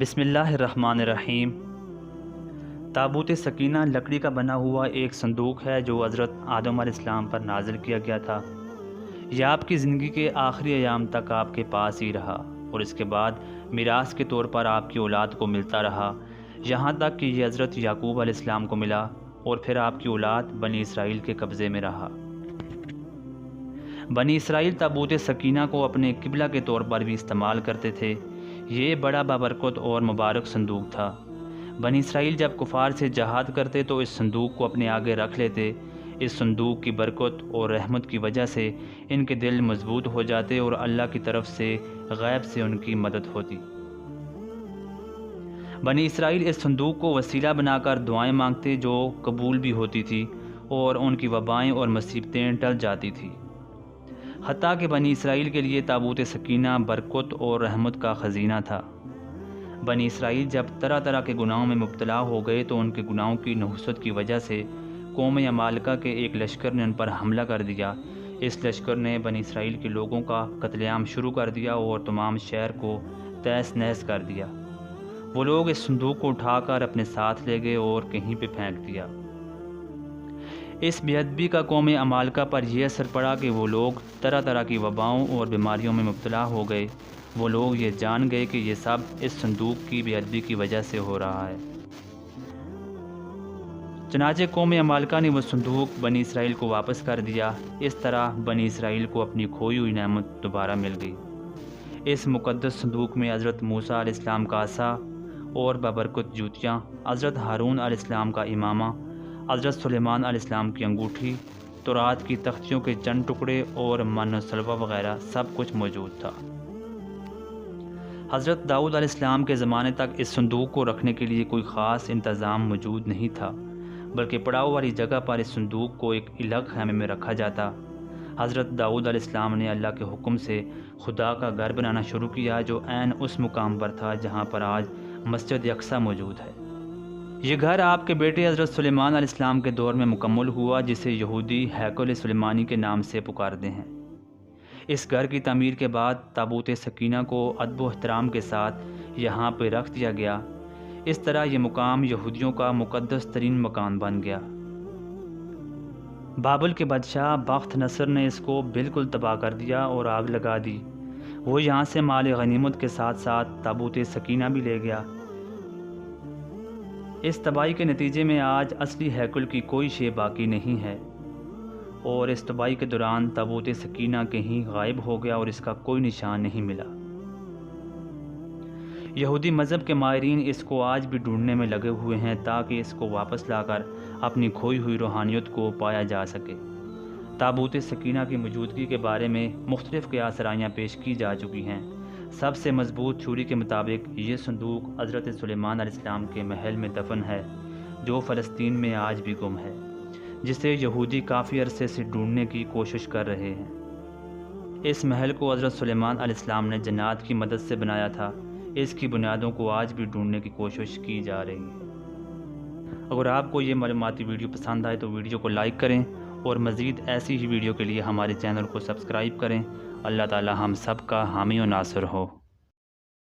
بسم اللہ الرحمن الرحیم۔ تابوت سکینہ لکڑی کا بنا ہوا ایک صندوق ہے جو حضرت آدم علیہ السلام پر نازل کیا گیا تھا۔ یہ آپ کی زندگی کے آخری ایام تک آپ کے پاس ہی رہا اور اس کے بعد میراث کے طور پر آپ کی اولاد کو ملتا رہا، یہاں تک کہ یہ حضرت یعقوب علیہ السلام کو ملا اور پھر آپ کی اولاد بنی اسرائیل کے قبضے میں رہا۔ بنی اسرائیل تابوت سکینہ کو اپنے قبلہ کے طور پر بھی استعمال کرتے تھے۔ یہ بڑا بابرکت اور مبارک صندوق تھا۔ بنی اسرائیل جب کفار سے جہاد کرتے تو اس صندوق کو اپنے آگے رکھ لیتے۔ اس صندوق کی برکت اور رحمت کی وجہ سے ان کے دل مضبوط ہو جاتے اور اللہ کی طرف سے غیب سے ان کی مدد ہوتی۔ بنی اسرائیل اس صندوق کو وسیلہ بنا کر دعائیں مانگتے جو قبول بھی ہوتی تھی اور ان کی وبائیں اور مصیبتیں ٹل جاتی تھیں۔ حتیٰ کہ بنی اسرائیل کے لیے تابوت سکینہ برکت اور رحمت کا خزینہ تھا۔ بنی اسرائیل جب طرح طرح کے گناہوں میں مبتلا ہو گئے تو ان کے گناہوں کی نحوست کی وجہ سے قوم عمالقہ کے ایک لشکر نے ان پر حملہ کر دیا۔ اس لشکر نے بنی اسرائیل کے لوگوں کا قتل عام شروع کر دیا اور تمام شہر کو تہس نہس کر دیا۔ وہ لوگ اس صندوق کو اٹھا کر اپنے ساتھ لے گئے اور کہیں پہ پھینک دیا۔ اس بے ادبی کا قوم عمالقہ پر یہ اثر پڑا کہ وہ لوگ طرح طرح کی وباؤں اور بیماریوں میں مبتلا ہو گئے۔ وہ لوگ یہ جان گئے کہ یہ سب اس صندوق کی بے ادبی کی وجہ سے ہو رہا ہے۔ چنانچہ قوم عمالقہ نے وہ صندوق بنی اسرائیل کو واپس کر دیا۔ اس طرح بنی اسرائیل کو اپنی کھوئی ہوئی نعمت دوبارہ مل گئی۔ اس مقدس صندوق میں حضرت موسیٰ علیہ السلام کا عصا اور بابرکت جوتیاں، حضرت ہارون علیہ السلام کا امامہ، حضرت سلیمان علیہ السلام کی انگوٹھی، تورات کی تختیوں کے چند ٹکڑے اور من و سلوہ وغیرہ سب کچھ موجود تھا۔ حضرت داؤد علیہ السلام کے زمانے تک اس صندوق کو رکھنے کے لیے کوئی خاص انتظام موجود نہیں تھا، بلکہ پڑاؤ والی جگہ پر اس صندوق کو ایک الگ خیمے میں رکھا جاتا۔ حضرت داؤد علیہ السلام نے اللہ کے حکم سے خدا کا گھر بنانا شروع کیا جو عین اس مقام پر تھا جہاں پر آج مسجد اقصیٰ موجود ہے۔ یہ گھر آپ کے بیٹے حضرت سلیمان علیہ السلام کے دور میں مکمل ہوا، جسے یہودی ہیکل سلیمانی کے نام سے پکارتے ہیں۔ اس گھر کی تعمیر کے بعد تابوت سکینہ کو ادب و احترام کے ساتھ یہاں پہ رکھ دیا گیا۔ اس طرح یہ مقام یہودیوں کا مقدس ترین مکان بن گیا۔ بابل کے بادشاہ بخت نصر نے اس کو بالکل تباہ کر دیا اور آگ لگا دی۔ وہ یہاں سے مال غنیمت کے ساتھ ساتھ تابوت سکینہ بھی لے گیا۔ اس تباہی کے نتیجے میں آج اصلی ہیکل کی کوئی شے باقی نہیں ہے اور اس تباہی کے دوران تابوت سکینہ کہیں غائب ہو گیا اور اس کا کوئی نشان نہیں ملا۔ یہودی مذہب کے ماہرین اس کو آج بھی ڈھونڈنے میں لگے ہوئے ہیں تاکہ اس کو واپس لا کر اپنی کھوئی ہوئی روحانیت کو پایا جا سکے۔ تابوت سکینہ کی موجودگی کے بارے میں مختلف قیاس آرائیاں پیش کی جا چکی ہیں۔ سب سے مضبوط تھیوری کے مطابق یہ صندوق حضرت سلیمان علیہ السلام کے محل میں دفن ہے جو فلسطین میں آج بھی گم ہے، جسے یہودی کافی عرصے سے ڈھونڈنے کی کوشش کر رہے ہیں۔ اس محل کو حضرت سلیمان علیہ السلام نے جنات کی مدد سے بنایا تھا۔ اس کی بنیادوں کو آج بھی ڈھونڈنے کی کوشش کی جا رہی ہے۔ اگر آپ کو یہ معلوماتی ویڈیو پسند آئے تو ویڈیو کو لائک کریں اور مزید ایسی ہی ویڈیو کے لیے ہمارے چینل کو سبسکرائب کریں۔ اللہ تعالی ہم سب کا حامی و ناصر ہو۔